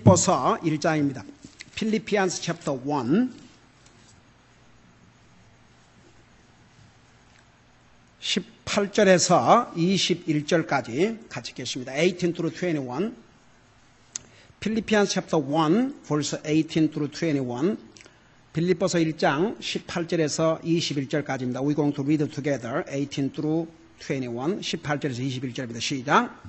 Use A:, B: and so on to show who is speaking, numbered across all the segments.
A: 빌립보서 1장입니다. 필리피안스 챕터 1 18절에서 21절까지 같이 읽겠습니다. 18 through 21. 필리피안스 챕터 1 verse 18 through 21. 빌립보서 1장 18절에서 21절까지입니다. We going to read together 18 through 21. 18절에서 21절입니다. 시작.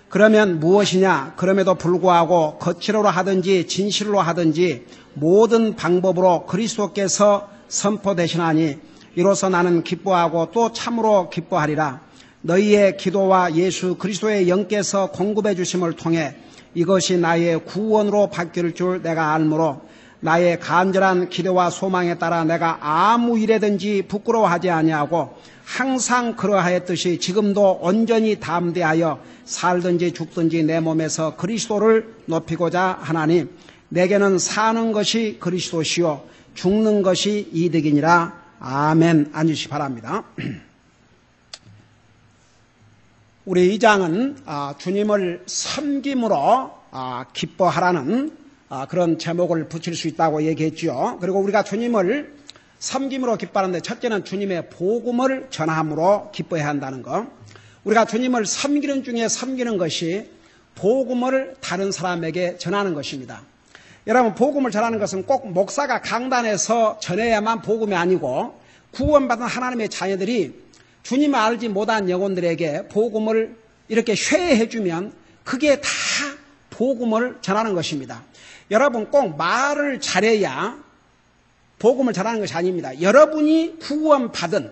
A: 그러면 무엇이냐? 그럼에도 불구하고 거칠어로 하든지 진실로 하든지 모든 방법으로 그리스도께서 선포되시나니 이로써 나는 기뻐하고 또 참으로 기뻐하리라. 너희의 기도와 예수 그리스도의 영께서 공급해 주심을 통해 이것이 나의 구원으로 바뀔 줄 내가 알므로 나의 간절한 기대와 소망에 따라 내가 아무 일에든지 부끄러워하지 아니하고 항상 그러하였듯이 지금도 온전히 담대하여 살든지 죽든지 내 몸에서 그리스도를 높이고자 하나니 내게는 사는 것이 그리스도시요 죽는 것이 이득이니라. 아멘. 앉으시기 바랍니다. 우리 이 장은 주님을 섬김으로 기뻐하라는 그런 제목을 붙일 수 있다고 얘기했죠. 그리고 우리가 주님을 섬김으로 기뻐하는데 첫째는 주님의 복음을 전함으로 기뻐해야 한다는 것. 우리가 주님을 섬기는 중에 섬기는 것이 복음을 다른 사람에게 전하는 것입니다. 여러분, 복음을 전하는 것은 꼭 목사가 강단에서 전해야만 복음이 아니고 구원받은 하나님의 자녀들이 주님을 알지 못한 영혼들에게 복음을 이렇게 쉐해주면 그게 다 복음을 전하는 것입니다. 여러분, 꼭 말을 잘해야 복음을 전하는 것이 아닙니다. 여러분이 구원받은,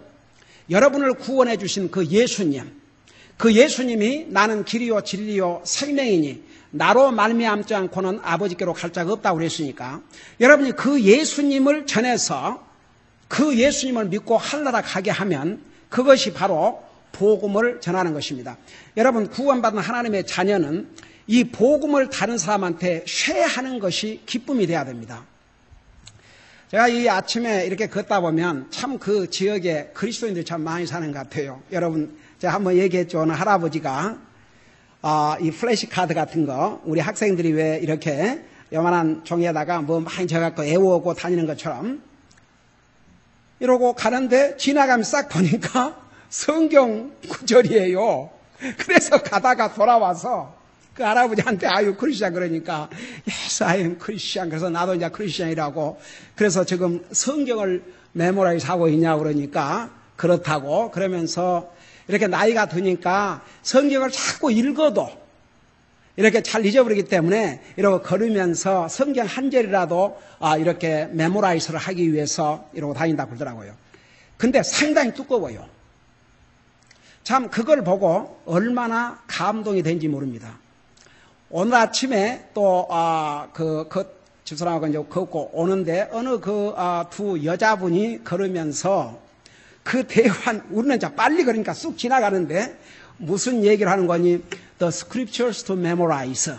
A: 여러분을 구원해 주신 그 예수님, 그 예수님이 나는 길이요 진리요 생명이니 나로 말미암지 않고는 아버지께로 갈 자가 없다고 그랬으니까 여러분이 그 예수님을 전해서 그 예수님을 믿고 하늘나라 가게 하면 그것이 바로 복음을 전하는 것입니다. 여러분, 구원받은 하나님의 자녀는 이 복음을 다른 사람한테 쉐하는 것이 기쁨이 돼야 됩니다. 제가 이 아침에 이렇게 걷다 보면 참 그 지역에 그리스도인들이 참 많이 사는 것 같아요. 여러분, 제가 한번 얘기했죠. 오늘 할아버지가 이 플래시카드 같은 거 우리 학생들이 왜 이렇게 요만한 종이에다가 뭐 많이 적어갖고 애워오고 다니는 것처럼 이러고 가는데 지나가면 싹 보니까 성경 구절이에요. 그래서 가다가 돌아와서 그 할아버지한테 아유 크리스찬 그러니까 yes I am Christian. 그래서 나도 이제 크리스찬이라고 그래서 지금 성경을 메모라이즈 하고 있냐고 그러니까 그렇다고 그러면서 이렇게 나이가 드니까 성경을 자꾸 읽어도 이렇게 잘 잊어버리기 때문에 이러고 걸으면서 성경 한 절이라도 이렇게 메모라이즈를 하기 위해서 이러고 다닌다고 그러더라고요. 근데 상당히 두꺼워요. 참 그걸 보고 얼마나 감동이 된지 모릅니다. 오늘 아침에 또 집사람하고 이제 걷고 오는데 어느 두 여자분이 걸으면서 그 대화, 우리는 이제 빨리 걸으니까 쑥 지나가는데 무슨 얘기를 하는 거니? The scriptures to memorize.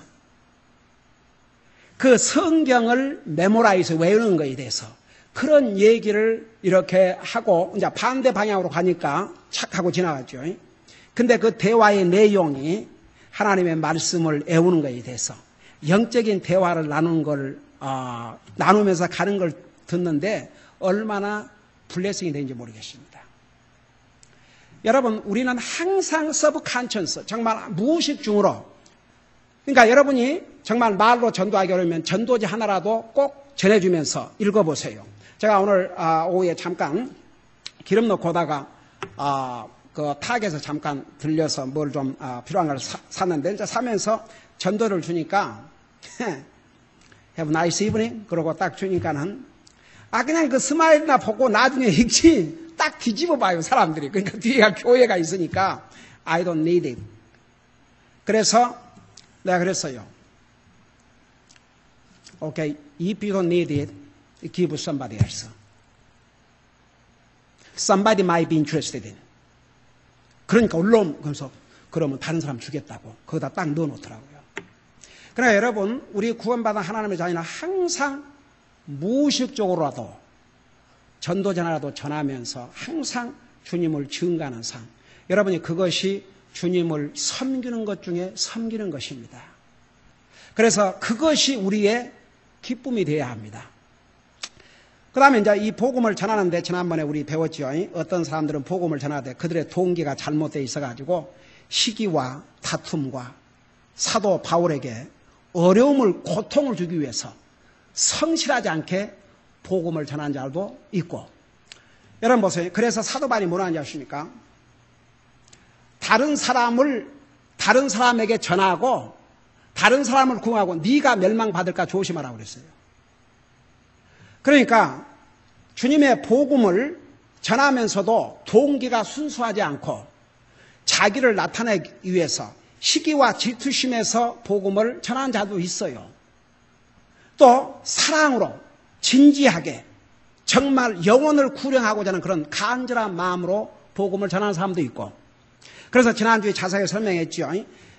A: 그 성경을 메모라이즈 외우는 거에 대해서 그런 얘기를 이렇게 하고 이제 반대 방향으로 가니까 착 하고 지나갔죠. 근데 그 대화의 내용이 하나님의 말씀을 외우는 거에 대해서 영적인 대화를 나누는 걸 나누면서 가는 걸 듣는데 얼마나 블레싱이 되는지 모르겠습니다. 여러분, 우리는 항상 서브컨션스, 정말 무의식 중으로, 그러니까 여러분이 정말 말로 전도하기 어려우면 전도지 하나라도 꼭 전해주면서 읽어보세요. 제가 오늘 오후에 잠깐 기름 넣고 오다가 그 탁에서 잠깐 들려서 뭘 좀 필요한 걸 샀는데 이제 사면서 전도를 주니까 Have a nice evening 그러고 딱 주니까는 그냥 그 스마일이나 보고 나중에 읽지 딱 뒤집어 봐요, 사람들이. 그러니까 뒤에가 교회가 있으니까 I don't need it. 그래서 내가 그랬어요. Okay, if you don't need it, give somebody else. Somebody might be interested in. 그러니까 그래서 그러면 다른 사람 주겠다고 거기다 딱 넣어놓더라고요. 그러나 여러분, 우리 구원받은 하나님의 자녀는 항상 무의식적으로라도 전도 전화라도 전하면서 항상 주님을 증거하는 삶. 여러분이 그것이 주님을 섬기는 것 중에 섬기는 것입니다. 그래서 그것이 우리의 기쁨이 되어야 합니다. 그 다음에 이제 이 복음을 전하는데 지난번에 우리 배웠죠. 어떤 사람들은 복음을 전하되 그들의 동기가 잘못되어 있어가지고 시기와 다툼과 사도 바울에게 어려움을, 고통을 주기 위해서 성실하지 않게 복음을 전한 자도 있고, 여러분 보세요. 그래서 사도 바울이 뭐라 하는지 아십니까? 다른 사람에게 전하고 다른 사람을 구하고 네가 멸망받을까 조심하라고 그랬어요. 그러니까 주님의 복음을 전하면서도 동기가 순수하지 않고 자기를 나타내기 위해서 시기와 질투심에서 복음을 전하는 자도 있어요. 또 사랑으로 진지하게 정말 영혼을 구령하고자 하는 그런 간절한 마음으로 복음을 전하는 사람도 있고, 그래서 지난주에 자세하게 설명했죠.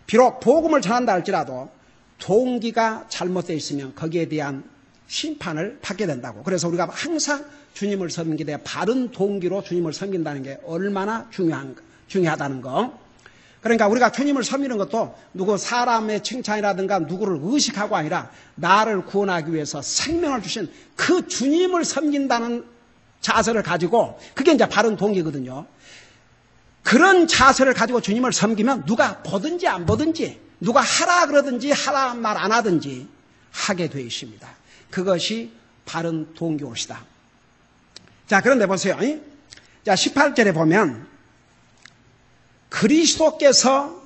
A: 비록 복음을 전한다 할지라도 동기가 잘못되어 있으면 거기에 대한 심판을 받게 된다고. 그래서 우리가 항상 주님을 섬기되 바른 동기로 주님을 섬긴다는 게 얼마나 중요하다는 거. 그러니까 우리가 주님을 섬기는 것도 누구 사람의 칭찬이라든가 누구를 의식하고 아니라 나를 구원하기 위해서 생명을 주신 그 주님을 섬긴다는 자세를 가지고, 그게 이제 바른 동기거든요. 그런 자세를 가지고 주님을 섬기면 누가 보든지 안 보든지, 누가 하라 그러든지 하라 말 안 하든지 하게 되어 있습니다. 그것이 바른 동기올시다. 자, 그런데 보세요. 자, 18절에 보면 그리스도께서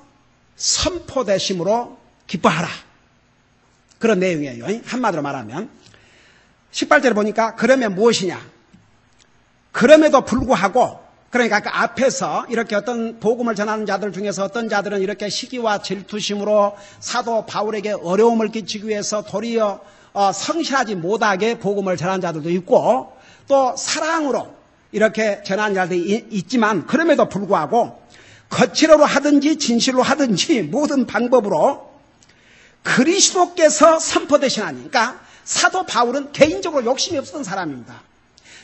A: 선포되심으로 기뻐하라, 그런 내용이에요. 한마디로 말하면 18절에 보니까 그러면 무엇이냐, 그럼에도 불구하고, 그러니까 그 앞에서 이렇게 어떤 복음을 전하는 자들 중에서 어떤 자들은 이렇게 시기와 질투심으로 사도 바울에게 어려움을 끼치기 위해서 도리어 성실하지 못하게 복음을 전하는 자들도 있고, 또 사랑으로 이렇게 전하는 자들이 있지만 그럼에도 불구하고 거칠어로 하든지 진실로 하든지 모든 방법으로 그리스도께서 선포되시나니, 그러니까 사도 바울은 개인적으로 욕심이 없었던 사람입니다.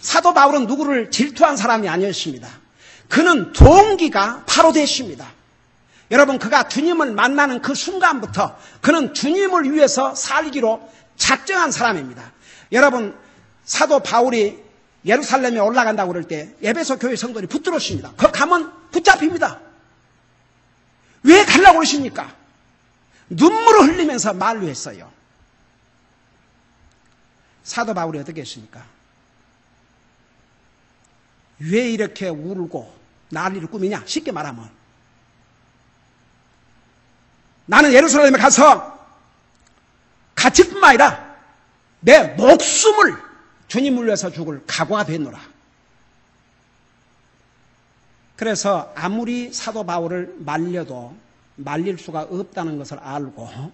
A: 사도 바울은 누구를 질투한 사람이 아니었습니다. 그는 동기가 바로 되십니다. 여러분, 그가 주님을 만나는 그 순간부터 그는 주님을 위해서 살기로 작정한 사람입니다. 여러분, 사도 바울이 예루살렘에 올라간다고 그럴 때 에베소 교회 성도들이 붙들었습니다. 거기 가면 붙잡힙니다. 왜 가려고 그러십니까? 눈물을 흘리면서 만류했어요. 사도 바울이 어떻게 했습니까? 왜 이렇게 울고 난리를 꾸미냐? 쉽게 말하면 나는 예루살렘에 가서 갇힐뿐만 아니라 내 목숨을 주님을 위해서 죽을 각오가 됐노라. 그래서 아무리 사도 바울을 말려도 말릴 수가 없다는 것을 알고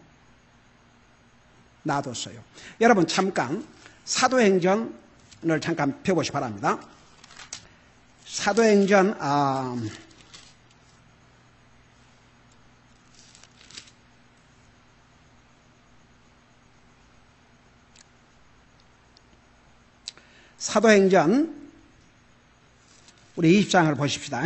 A: 놔뒀어요. 여러분, 잠깐 사도행전을 잠깐 펴보시 바랍니다. 사도행전 사도행전 우리 20장을 보십시다.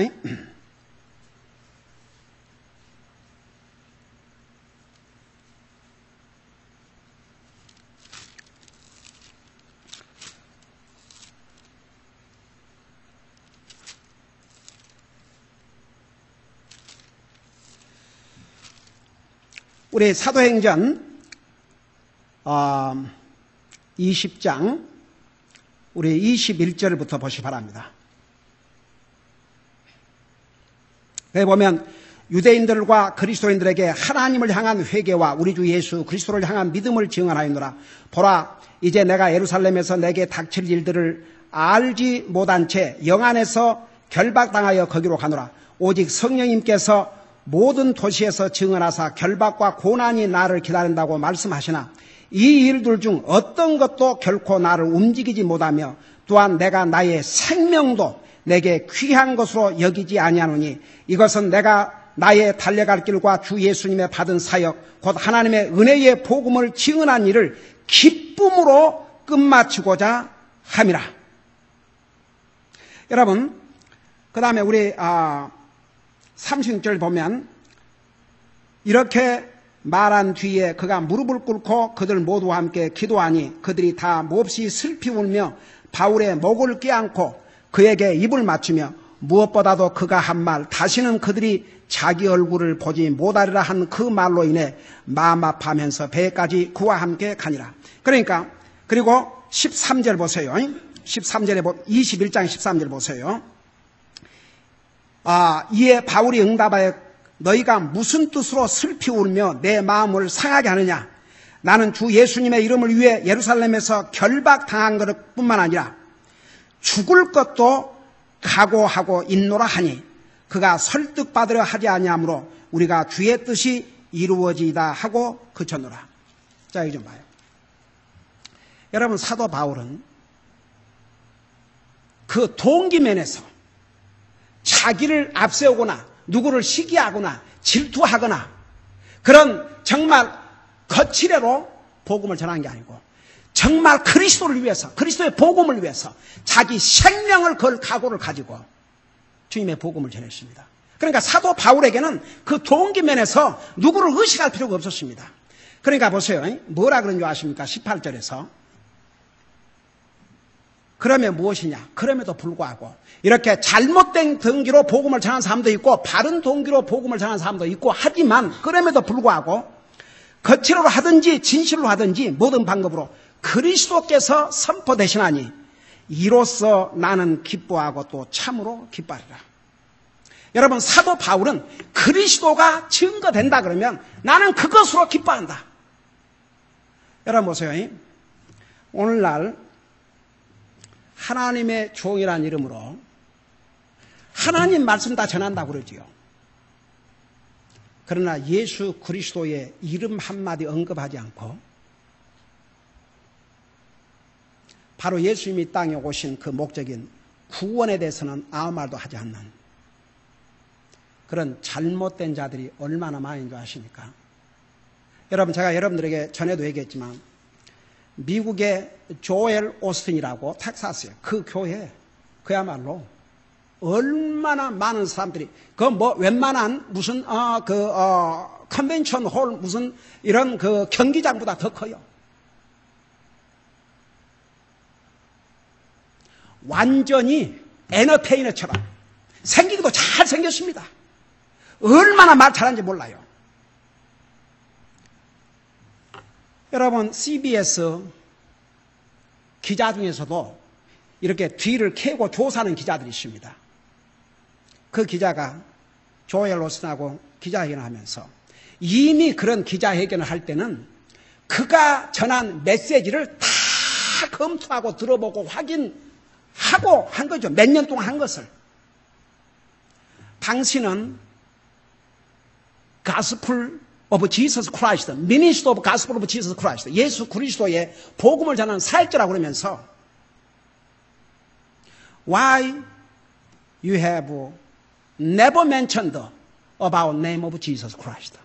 A: 우리 사도행전 20장 우리 21절부터 보시기 바랍니다. 여기 보면 유대인들과 그리스도인들에게 하나님을 향한 회개와 우리 주 예수 그리스도를 향한 믿음을 증언하였노라. 보라, 이제 내가 예루살렘에서 내게 닥칠 일들을 알지 못한 채 영안에서 결박당하여 거기로 가노라. 오직 성령님께서 모든 도시에서 증언하사 결박과 고난이 나를 기다린다고 말씀하시나 이 일들 중 어떤 것도 결코 나를 움직이지 못하며 또한 내가 나의 생명도 내게 귀한 것으로 여기지 아니하노니 이것은 내가 나의 달려갈 길과 주 예수님의 받은 사역 곧 하나님의 은혜의 복음을 증언한 일을 기쁨으로 끝마치고자 함이라. 여러분, 그 다음에 우리 36절 보면 이렇게 말한 뒤에 그가 무릎을 꿇고 그들 모두와 함께 기도하니 그들이 다 몹시 슬피 울며 바울의 목을 껴안고 그에게 입을 맞추며 무엇보다도 그가 한 말 다시는 그들이 자기 얼굴을 보지 못하리라 한 그 말로 인해 마음 아파하면서 배까지 그와 함께 가니라. 그러니까 그리고 13절 보세요. 13절에 21장 13절 보세요. 이에 바울이 응답하여 너희가 무슨 뜻으로 슬피 울며 내 마음을 상하게 하느냐. 나는 주 예수님의 이름을 위해 예루살렘에서 결박당한 것뿐만 아니라 죽을 것도 각오하고 있노라 하니 그가 설득받으려 하지 아니하므로 우리가 주의 뜻이 이루어지이다 하고 그쳤노라. 자, 여기 좀 봐요. 여러분, 사도 바울은 그 동기면에서 자기를 앞세우거나 누구를 시기하거나 질투하거나 그런 정말 거칠애로 복음을 전한 게 아니고 정말 그리스도를 위해서, 그리스도의 복음을 위해서 자기 생명을 걸 각오를 가지고 주님의 복음을 전했습니다. 그러니까 사도 바울에게는 그 동기면에서 누구를 의식할 필요가 없었습니다. 그러니까 보세요. 뭐라 그런 줄 아십니까? 18절에서. 그러면 무엇이냐? 그럼에도 불구하고 이렇게 잘못된 동기로 복음을 전하는 사람도 있고 바른 동기로 복음을 전하는 사람도 있고 하지만 그럼에도 불구하고 거칠어로 하든지 진실로 하든지 모든 방법으로 그리스도께서 선포되시나니 이로써 나는 기뻐하고 또 참으로 기뻐하리라. 여러분, 사도 바울은 그리스도가 증거된다 그러면 나는 그것으로 기뻐한다. 여러분 보세요. 오늘날 하나님의 종이라는 이름으로 하나님 말씀 다 전한다고 그러지요. 그러나 예수 그리스도의 이름 한마디 언급하지 않고 바로 예수님이 땅에 오신 그 목적인 구원에 대해서는 아무 말도 하지 않는 그런 잘못된 자들이 얼마나 많은 줄 아십니까? 여러분, 제가 여러분들에게 전에도 얘기했지만 미국의 조엘 오스틴이라고 텍사스에 그 교회 그야말로 얼마나 많은 사람들이 그 뭐 웬만한 무슨 컨벤션 홀 무슨 이런 그 경기장보다 더 커요. 완전히 엔터테이너처럼 생기기도 잘 생겼습니다. 얼마나 말 잘하는지 몰라요. 여러분, CBS 기자 중에서도 이렇게 뒤를 캐고 조사하는 기자들이 있습니다. 그 기자가 조엘 오스틴하고 기자회견을 하면서 이미 그런 기자회견을 할 때는 그가 전한 메시지를 다 검토하고 들어보고 확인하고 한 거죠. 몇 년 동안 한 것을. 당신은 Gospel of Jesus Christ, Ministry of Gospel of Jesus Christ, 예수 그리스도의 복음을 전하는 사역자라고 그러면서 Why you have never mentioned about name of Jesus Christ?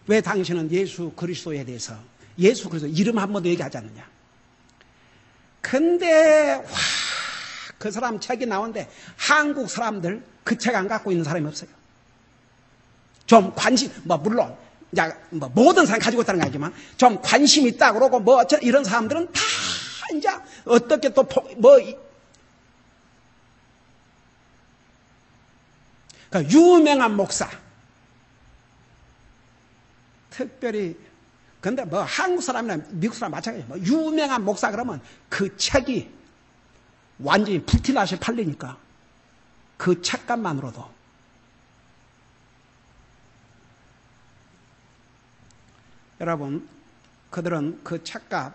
A: 왜 당신은 예수 그리스도에 대해서 예수 그리스도 이름 한 번도 얘기하지 않느냐? 근데 그 사람 책이 나오는데 한국 사람들 그 책 안 갖고 있는 사람이 없어요. 좀 관심, 물론 이제 모든 사람이 가지고 있다는 거 아니지만 좀 관심 있다 그러고 이런 사람들은 다 이제 어떻게 또 유명한 목사 특별히 근데 한국 사람이나 미국 사람 마찬가지예요. 유명한 목사 그러면 그 책이 완전히 불티나시 팔리니까 그 책값만으로도 여러분, 그들은 그 책값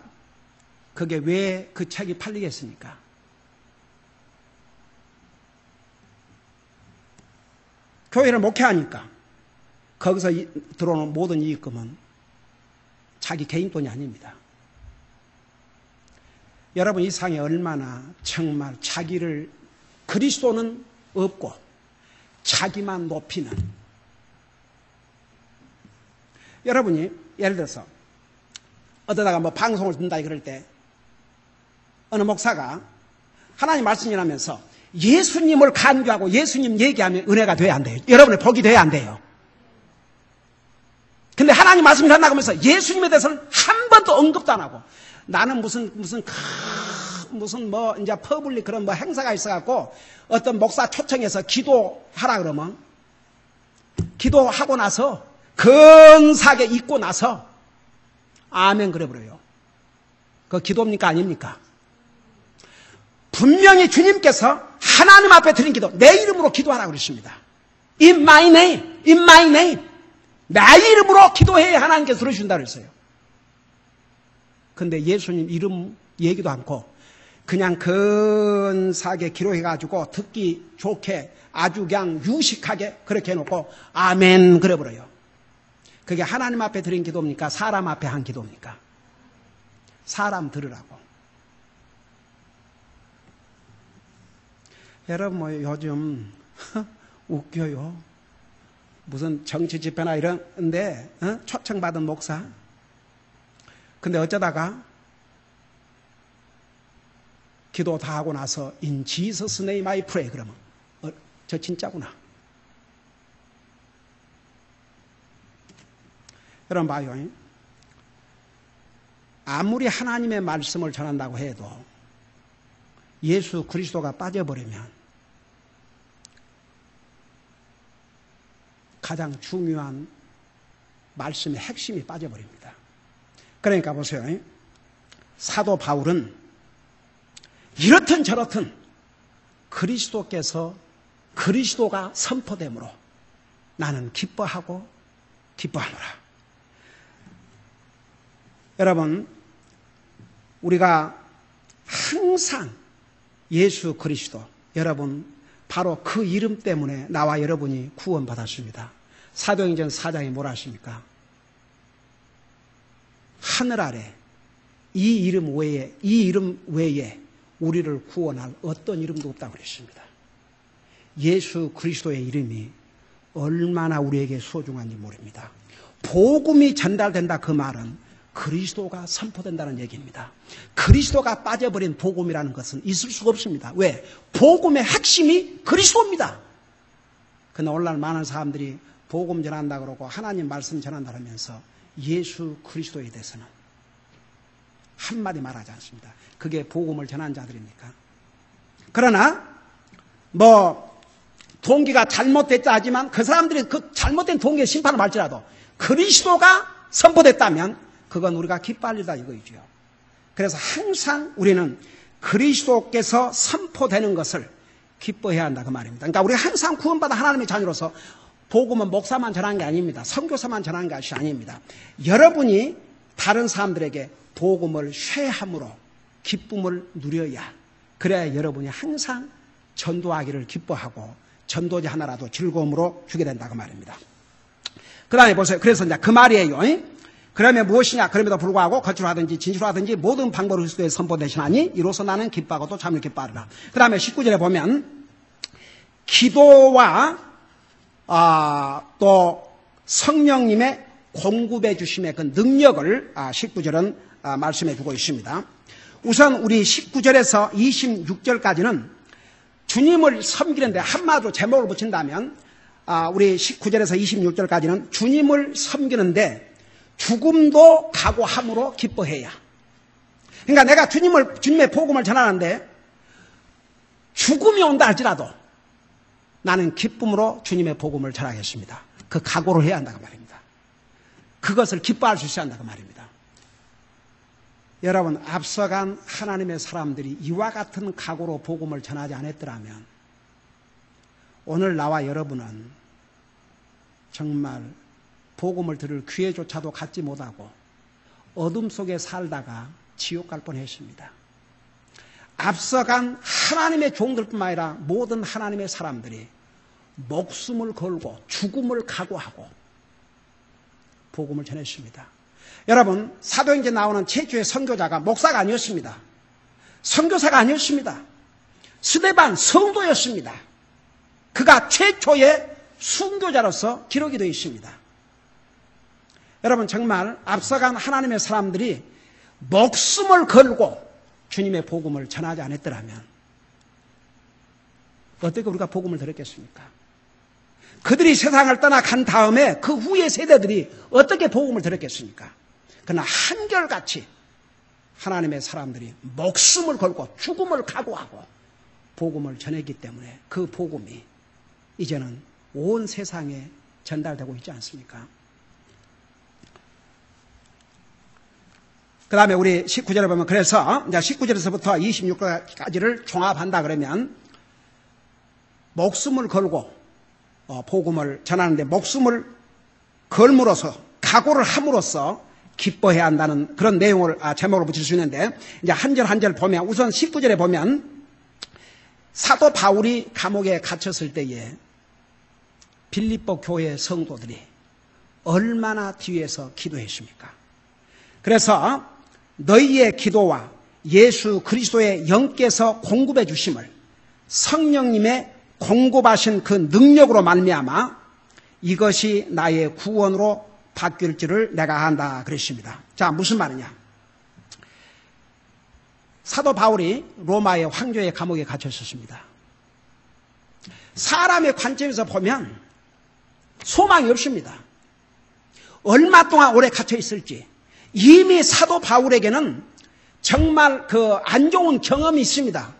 A: 그게 왜 그 책이 팔리겠습니까? 교회를 목회하니까 거기서 들어오는 모든 이익금은 자기 개인 돈이 아닙니다. 여러분, 이 세상에 얼마나 정말 자기를 그리스도는 없고 자기만 높이는 여러분이 예를 들어서 어디다가 방송을 듣는다 그럴 때 어느 목사가 하나님 말씀을 하면서 예수님을 간주하고 예수님 얘기하면 은혜가 돼야 안 돼요. 여러분의 복이 돼야 안 돼요. 근데 하나님 말씀을 한다고 하면서 예수님에 대해서는 한 번도 언급도 안 하고, 나는 무슨 뭐 이제 퍼블릭 그런 뭐 행사가 있어갖고 어떤 목사 초청해서 기도하라 그러면 기도하고 나서 근사하게 잊고 나서 아멘 그래버려요. 그거 기도입니까 아닙니까? 분명히 주님께서 하나님 앞에 드린 기도, 내 이름으로 기도하라고 그러십니다. In my name, in my name. 나의 이름으로 기도해야 하나님께서 들어주신다 그랬어요. 근데 예수님 이름 얘기도 않고 그냥 근사하게 기도해가지고 듣기 좋게 아주 그냥 유식하게 그렇게 해놓고 아멘 그래버려요. 그게 하나님 앞에 드린 기도입니까? 사람 앞에 한 기도입니까? 사람 들으라고. 여러분 뭐 요즘 웃겨요. 무슨 정치 집회나 이런데 초청받은 목사. 근데 어쩌다가 기도 다 하고 나서 In Jesus name I pray 그러면 저 진짜구나. 여러분 봐요. 아무리 하나님의 말씀을 전한다고 해도 예수 그리스도가 빠져버리면 가장 중요한 말씀의 핵심이 빠져버립니다. 그러니까 보세요. 사도 바울은 이렇든 저렇든 그리스도가 선포되므로 나는 기뻐하고 기뻐하노라. 여러분, 우리가 항상 예수 그리스도, 여러분 바로 그 이름 때문에 나와 여러분이 구원받았습니다. 사도행전 4장에 뭐라 하십니까? 하늘 아래 이 이름 외에 우리를 구원할 어떤 이름도 없다고 그랬습니다. 예수 그리스도의 이름이 얼마나 우리에게 소중한지 모릅니다. 복음이 전달된다 그 말은 그리스도가 선포된다는 얘기입니다. 그리스도가 빠져버린 복음이라는 것은 있을 수가 없습니다. 왜? 복음의 핵심이 그리스도입니다. 그러나 오늘날 많은 사람들이 복음 전한다 그러고 하나님 말씀 전한다 하면서 예수 그리스도에 대해서는 한마디 말하지 않습니다. 그게 복음을 전한 자들입니까? 그러나 뭐 동기가 잘못됐다 하지만 그 사람들이 그 잘못된 동기의 심판을 받을지라도 그리스도가 선포됐다면 그건 우리가 기뻐할 일이다 이거이죠. 그래서 항상 우리는 그리스도께서 선포되는 것을 기뻐해야 한다 그 말입니다. 그러니까 우리가 항상 구원받은 하나님의 자녀로서 복음은 목사만 전하는 게 아닙니다. 선교사만 전하는 것이 아닙니다. 여러분이 다른 사람들에게 복음을 쉐함으로 기쁨을 누려야, 그래야 여러분이 항상 전도하기를 기뻐하고 전도자 하나라도 즐거움으로 주게 된다 그 말입니다. 그 다음에 보세요. 그래서 이제 그 말이에요. 그러면 무엇이냐? 그럼에도 불구하고 거칠로 하든지 진실로 하든지 모든 방법으로 그리스도의 선포되시나니 이로써 나는 기뻐하고 또 참을 기뻐하리라. 그 다음에 19절에 보면 기도와 또 성령님의 공급해 주심의 그 능력을 19절은 말씀해 주고 있습니다. 우선 우리 19절에서 26절까지는 주님을 섬기는데 한마디로 제목을 붙인다면 우리 19절에서 26절까지는 주님을 섬기는데 죽음도 각오함으로 기뻐해야. 그러니까 내가 주님의 복음을 전하는데 죽음이 온다 할지라도 나는 기쁨으로 주님의 복음을 전하겠습니다. 그 각오를 해야 한다고 말입니다. 그것을 기뻐할 수 있어야 한다고 말입니다. 여러분, 앞서간 하나님의 사람들이 이와 같은 각오로 복음을 전하지 않았더라면 오늘 나와 여러분은 정말 복음을 들을 기회조차도 갖지 못하고 어둠 속에 살다가 지옥 갈 뻔했습니다. 앞서간 하나님의 종들뿐만 아니라 모든 하나님의 사람들이 목숨을 걸고 죽음을 각오하고 복음을 전했습니다. 여러분, 사도행전에 나오는 최초의 선교자가 목사가 아니었습니다. 선교사가 아니었습니다. 스데반 성도였습니다. 그가 최초의 순교자로서 기록이 되어 있습니다. 여러분, 정말 앞서간 하나님의 사람들이 목숨을 걸고 주님의 복음을 전하지 않았더라면 어떻게 우리가 복음을 들었겠습니까? 그들이 세상을 떠나간 다음에 그 후의 세대들이 어떻게 복음을 들었겠습니까? 그러나 한결같이 하나님의 사람들이 목숨을 걸고 죽음을 각오하고 복음을 전했기 때문에 그 복음이 이제는 온 세상에 전달되고 있지 않습니까? 그 다음에 우리 19절에 보면, 그래서 이제 19절에서부터 26절까지를 종합한다 그러면, 목숨을 걸고 복음을 전하는데 목숨을 걸므로써, 각오를 함으로써 기뻐해야 한다는 그런 내용을 제목으로 붙일 수 있는데, 이제 한 절 한 절 보면, 우선 19절에 보면 사도 바울이 감옥에 갇혔을 때에 빌립보 교회 성도들이 얼마나 뒤에서 기도했습니까? 그래서 너희의 기도와 예수 그리스도의 영께서 공급해 주심을, 성령님의 공급하신 그 능력으로 말미암아 이것이 나의 구원으로 바뀔 줄을 내가 안다 그랬습니다. 자, 무슨 말이냐? 사도 바울이 로마의 황제의 감옥에 갇혀 있었습니다. 사람의 관점에서 보면 소망이 없습니다. 얼마 동안 오래 갇혀 있을지. 이미 사도 바울에게는 정말 그 안 좋은 경험이 있습니다.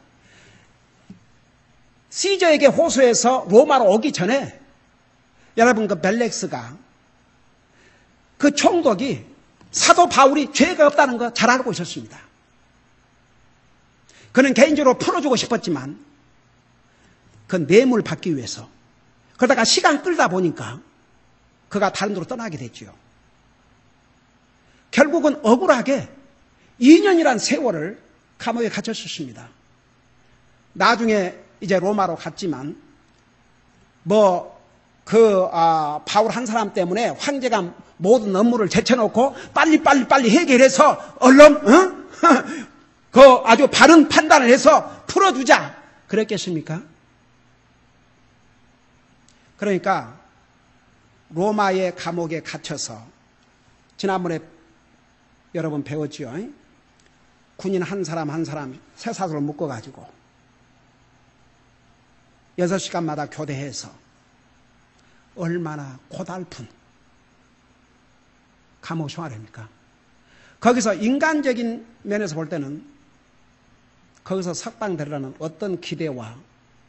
A: 시저에게 호소해서 로마로 오기 전에 여러분 그 벨렉스가, 그 총독이 사도 바울이 죄가 없다는 거 잘 알고 있었습니다. 그는 개인적으로 풀어주고 싶었지만 그 뇌물 받기 위해서, 그러다가 시간 끌다 보니까 그가 다른 데로 떠나게 됐지요. 결국은 억울하게 2년이란 세월을 감옥에 갇혔습니다. 나중에 이제 로마로 갔지만 바울 한 사람 때문에 황제가 모든 업무를 제쳐놓고 빨리 해결해서 얼른 아주 바른 판단을 해서 풀어주자 그랬겠습니까? 그러니까 로마의 감옥에 갇혀서, 지난번에 여러분 배웠죠? 군인 한 사람 쇠사슬로 묶어가지고 6시간마다 교대해서 얼마나 고달픈 감옥 생활입니까? 거기서 인간적인 면에서 볼 때는 거기서 석방되려는 어떤 기대와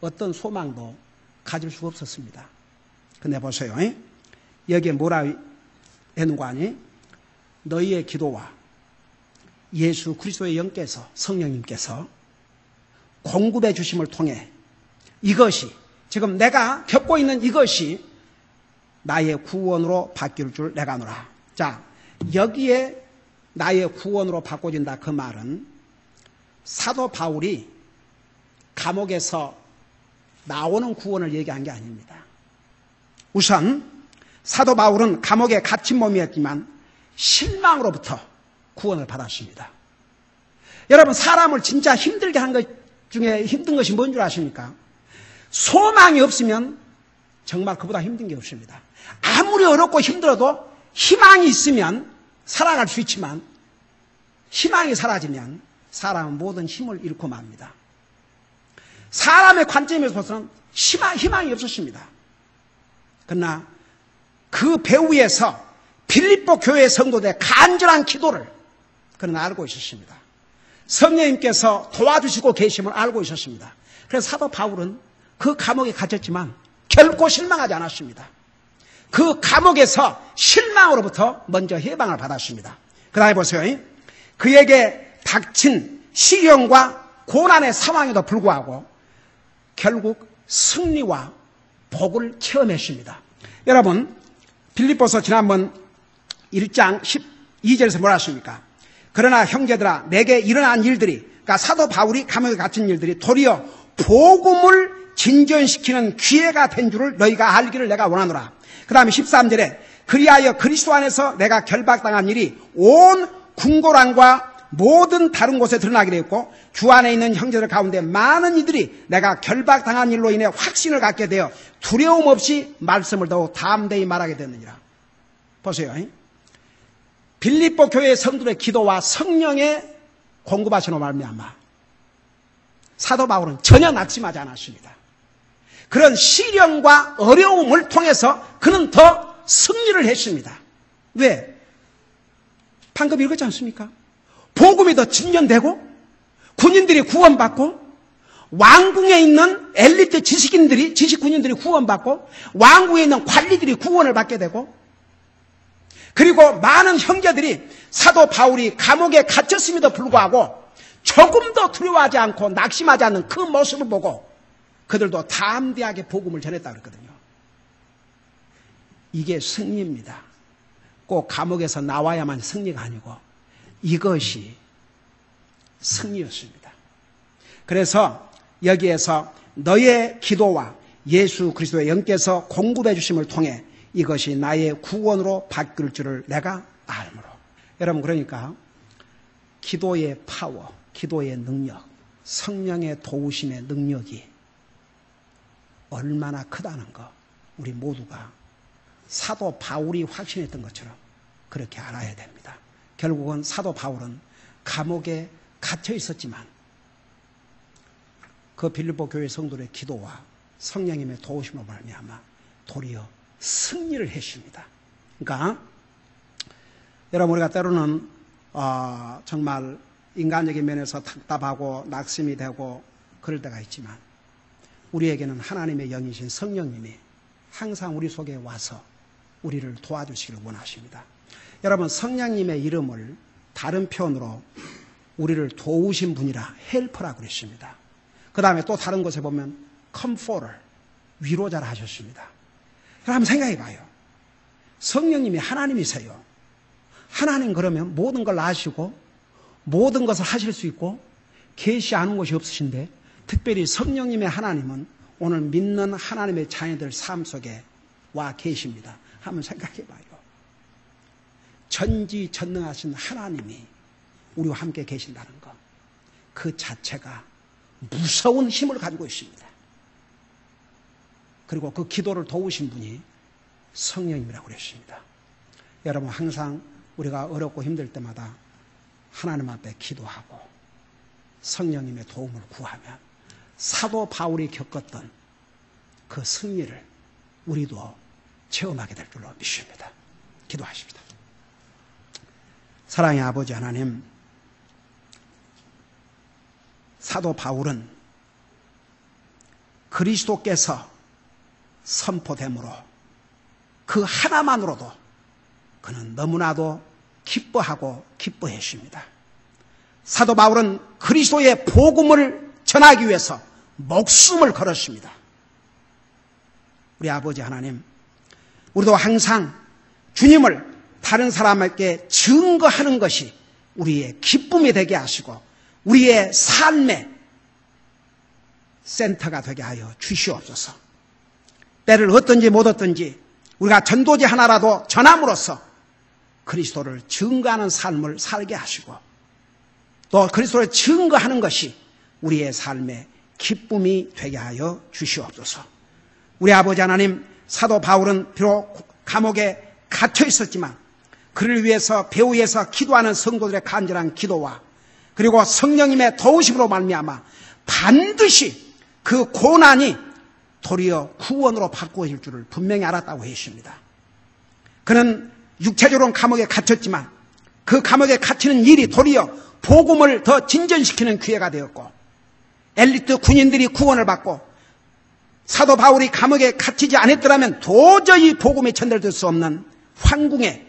A: 어떤 소망도 가질 수가 없었습니다. 근데 보세요. 여기에 뭐라 했는고 하니? 너희의 기도와 예수 그리스도의 영께서, 성령님께서 공급해 주심을 통해 이것이, 지금 내가 겪고 있는 이것이 나의 구원으로 바뀔 줄 내가 아노라. 자, 여기에 나의 구원으로 바꿔진다 그 말은 사도 바울이 감옥에서 나오는 구원을 얘기한 게 아닙니다. 우선 사도 바울은 감옥에 갇힌 몸이었지만 실망으로부터 구원을 받았습니다. 여러분, 사람을 진짜 힘들게 한 것 중에 힘든 것이 뭔 줄 아십니까? 소망이 없으면 정말 그보다 힘든 게 없습니다. 아무리 어렵고 힘들어도 희망이 있으면 살아갈 수 있지만 희망이 사라지면 사람은 모든 힘을 잃고 맙니다. 사람의 관점에서 봐서는 희망이 없었습니다. 그러나 그 배후에서 빌립보 교회 성도들의 간절한 기도를 그는 알고 있었습니다. 성령님께서 도와주시고 계심을 알고 있었습니다. 그래서 사도 바울은 그 감옥에 갇혔지만 결코 실망하지 않았습니다. 그 감옥에서 실망으로부터 먼저 해방을 받았습니다. 그 다음에 보세요. 그에게 닥친 시련과 고난의 상황에도 불구하고 결국 승리와 복을 체험했습니다. 여러분, 빌립보서 지난번 1장 12절에서 뭐라 했습니까? 그러나 형제들아, 내게 일어난 일들이, 그러니까 사도 바울이 감옥에 갇힌 일들이 도리어 복음을 진전시키는 기회가 된 줄을 너희가 알기를 내가 원하노라. 그 다음에 13절에 그리하여 그리스도 안에서 내가 결박당한 일이 온 궁궐왕과 모든 다른 곳에 드러나게 되었고 주 안에 있는 형제들 가운데 많은 이들이 내가 결박당한 일로 인해 확신을 갖게 되어 두려움 없이 말씀을 더욱 담대히 말하게 됐느니라. 보세요. 빌립보 교회의 성도들의 기도와 성령의 공급하시는 말미암아 사도 바울은 전혀 낙심하지 않았습니다. 그런 시련과 어려움을 통해서 그는 더 승리를 했습니다. 왜? 방금 읽었지 않습니까? 복음이 더 진전되고 군인들이 구원받고 왕궁에 있는 엘리트 지식군인들이 구원받고 왕궁에 있는 관리들이 구원을 받게 되고 그리고 많은 형제들이 사도 바울이 감옥에 갇혔음에도 불구하고 조금도 두려워하지 않고 낙심하지 않는 그 모습을 보고 그들도 담대하게 복음을 전했다 그랬거든요. 이게 승리입니다. 꼭 감옥에서 나와야만 승리가 아니고 이것이 승리였습니다. 그래서 여기에서 너의 기도와 예수 그리스도의 영께서 공급해 주심을 통해 이것이 나의 구원으로 바뀔 줄을 내가 알므로. 여러분 그러니까 기도의 파워, 기도의 능력, 성령의 도우심의 능력이 얼마나 크다는 거 우리 모두가 사도 바울이 확신했던 것처럼 그렇게 알아야 됩니다. 결국은 사도 바울은 감옥에 갇혀 있었지만 그 빌립보 교회 성도들의 기도와 성령님의 도우심으로 말미암아 도리어 승리를 했습니다. 그러니까 여러분 우리가 때로는 정말 인간적인 면에서 답답하고 낙심이 되고 그럴 때가 있지만 우리에게는 하나님의 영이신 성령님이 항상 우리 속에 와서 우리를 도와주시기를 원하십니다. 여러분 성령님의 이름을 다른 표현으로 우리를 도우신 분이라 헬퍼라고 그랬습니다. 그 다음에 또 다른 곳에 보면 컴포터, 위로자라 하셨습니다. 한번 생각해 봐요. 성령님이 하나님이세요. 하나님 그러면 모든 걸 아시고 모든 것을 하실 수 있고 계시하는 것이 없으신데 특별히 성령님의 하나님은 오늘 믿는 하나님의 자녀들 삶 속에 와 계십니다. 한번 생각해 봐요. 전지전능하신 하나님이 우리와 함께 계신다는 것, 그 자체가 무서운 힘을 가지고 있습니다. 그리고 그 기도를 도우신 분이 성령님이라고 그랬습니다. 여러분 항상 우리가 어렵고 힘들 때마다 하나님 앞에 기도하고 성령님의 도움을 구하면 사도 바울이 겪었던 그 승리를 우리도 체험하게 될 줄로 믿습니다. 기도하십니다. 사랑의 아버지 하나님, 사도 바울은 그리스도께서 선포됨으로 그 하나만으로도 그는 너무나도 기뻐하고 기뻐했습니다. 사도 바울은 그리스도의 복음을 전하기 위해서 목숨을 걸었습니다. 우리 아버지 하나님, 우리도 항상 주님을 다른 사람에게 증거하는 것이 우리의 기쁨이 되게 하시고 우리의 삶의 센터가 되게 하여 주시옵소서. 때를 얻든지 못 얻든지 우리가 전도지 하나라도 전함으로써 그리스도를 증거하는 삶을 살게 하시고 또 그리스도를 증거하는 것이 우리의 삶의 기쁨이 되게 하여 주시옵소서. 우리 아버지 하나님, 사도 바울은 비록 감옥에 갇혀 있었지만 그를 위해서 배후에서 기도하는 성도들의 간절한 기도와 그리고 성령님의 도우심으로 말미암아 반드시 그 고난이 도리어 구원으로 바꾸어질 줄을 분명히 알았다고 했습니다. 그는 육체적으로는 감옥에 갇혔지만 그 감옥에 갇히는 일이 도리어 복음을 더 진전시키는 기회가 되었고 엘리트 군인들이 구원을 받고 사도 바울이 감옥에 갇히지 않았더라면 도저히 복음에 전달될 수 없는 황궁의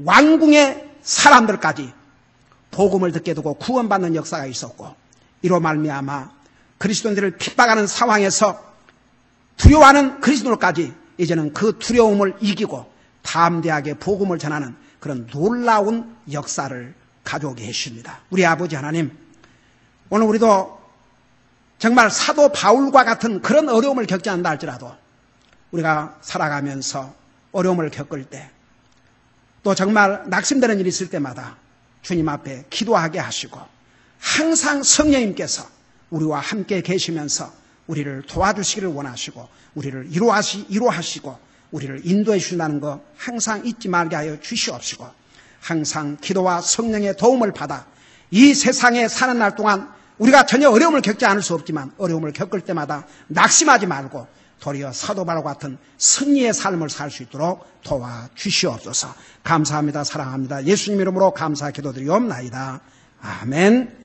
A: 왕궁의 사람들까지 복음을 듣게 되고 구원받는 역사가 있었고 이로 말미암아 그리스도인들을 핍박하는 상황에서 두려워하는 그리스도인들까지 이제는 그 두려움을 이기고 담대하게 복음을 전하는 그런 놀라운 역사를 가져오게 했습니다. 우리 아버지 하나님, 오늘 우리도 정말 사도 바울과 같은 그런 어려움을 겪지 않는다 할지라도 우리가 살아가면서 어려움을 겪을 때 또 정말 낙심되는 일이 있을 때마다 주님 앞에 기도하게 하시고 항상 성령님께서 우리와 함께 계시면서 우리를 도와주시기를 원하시고 우리를 이루하시고 우리를 인도해 주신다는 거 항상 잊지 말게 하여 주시옵시고 항상 기도와 성령의 도움을 받아 이 세상에 사는 날 동안 우리가 전혀 어려움을 겪지 않을 수 없지만 어려움을 겪을 때마다 낙심하지 말고 도리어 사도 바울과 같은 승리의 삶을 살 수 있도록 도와주시옵소서. 감사합니다. 사랑합니다. 예수님 이름으로 감사 기도드리옵나이다. 아멘.